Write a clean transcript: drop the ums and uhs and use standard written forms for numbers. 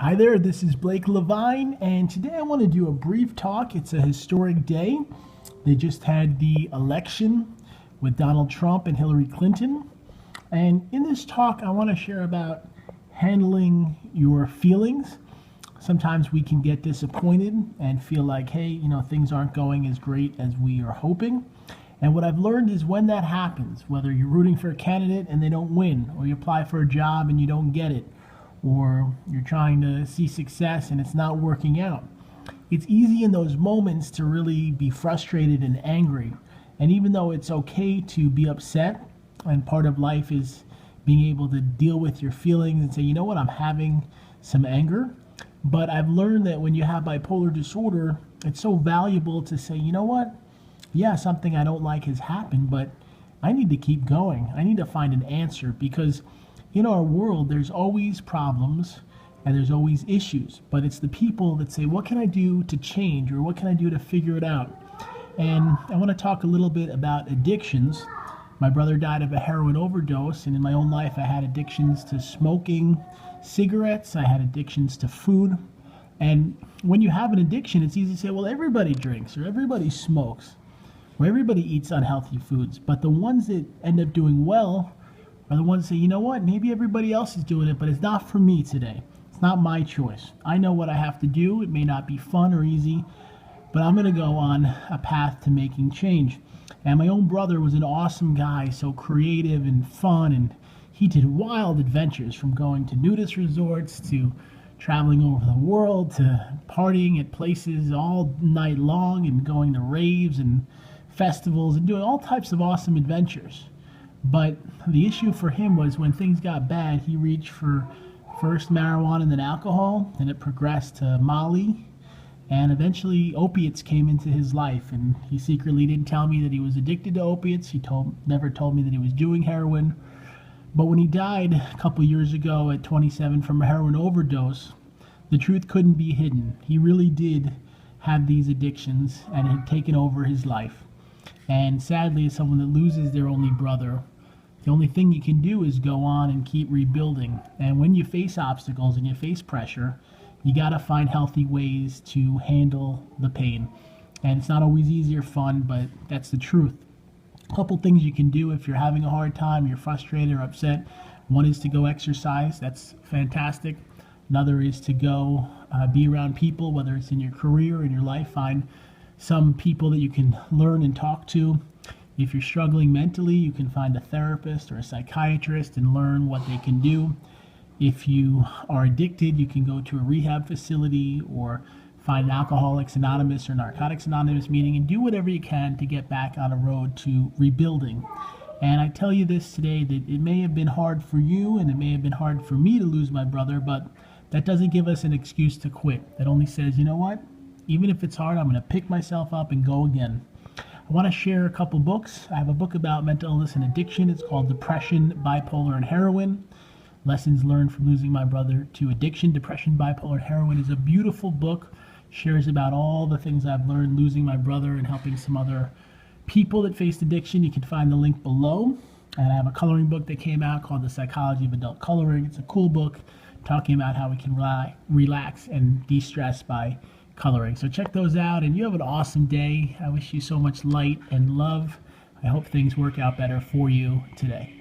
Hi there, this is Blake Levine, and today I want to do a brief talk. It's a historic day. They just had the election with Donald Trump and Hillary Clinton. And in this talk, I want to share about handling your feelings. Sometimes we can get disappointed and feel like, hey, things aren't going as great as we are hoping. And what I've learned is when that happens, whether you're rooting for a candidate and they don't win, or you apply for a job and you don't get it, or you're trying to see success and it's not working out. It's easy in those moments to really be frustrated and angry. And even though it's okay to be upset, and part of life is being able to deal with your feelings and say, you know what, I'm having some anger. But I've learned that when you have bipolar disorder, it's so valuable to say, you know what, yeah, something I don't like has happened, but I need to keep going. I need to find an answer, because in our world, there's always problems and there's always issues, but it's the people that say, what can I do to change, or what can I do to figure it out? And I want to talk a little bit about addictions. My brother died of a heroin overdose, and in my own life, I had addictions to smoking cigarettes. I had addictions to food. And when you have an addiction, it's easy to say, well, everybody drinks or everybody smokes or everybody eats unhealthy foods. But the ones that end up doing well are the ones that say, you know what, maybe everybody else is doing it, but it's not for me today. It's not my choice. I know what I have to do. It may not be fun or easy, but I'm going to go on a path to making change. And my own brother was an awesome guy, so creative and fun, and he did wild adventures, from going to nudist resorts to traveling over the world to partying at places all night long and going to raves and festivals and doing all types of awesome adventures. But the issue for him was when things got bad, he reached for first marijuana and then alcohol, then it progressed to Molly, and eventually opiates came into his life. And he secretly didn't tell me that he was addicted to opiates. He never told me that he was doing heroin. But when he died a couple years ago at 27 from a heroin overdose, the truth couldn't be hidden. He really did have these addictions, and it had taken over his life. And sadly, as someone that loses their only brother, the only thing you can do is go on and keep rebuilding. And when you face obstacles and you face pressure, you got to find healthy ways to handle the pain. And it's not always easy or fun, but that's the truth. A couple things you can do if you're having a hard time, you're frustrated or upset. One is to go exercise. That's fantastic. Another is to go be around people, whether it's in your career or in your life. Find some people that you can learn and talk to. If you're struggling mentally, you can find a therapist or a psychiatrist and learn what they can do. If you are addicted, you can go to a rehab facility or find an Alcoholics Anonymous or Narcotics Anonymous meeting and do whatever you can to get back on a road to rebuilding. And I tell you this today, that it may have been hard for you and it may have been hard for me to lose my brother, but that doesn't give us an excuse to quit. That only says, you know what? Even if it's hard, I'm going to pick myself up and go again. I want to share a couple books. I have a book about mental illness and addiction. It's called Depression, Bipolar, and Heroin: Lessons Learned from Losing My Brother to Addiction. Depression, Bipolar, and Heroin is a beautiful book. Shares about all the things I've learned losing my brother and helping some other people that faced addiction. You can find the link below. And I have a coloring book that came out called The Psychology of Adult Coloring. It's a cool book talking about how we can relax and de-stress by coloring. So check those out, and you have an awesome day. I wish you so much light and love. I hope things work out better for you today.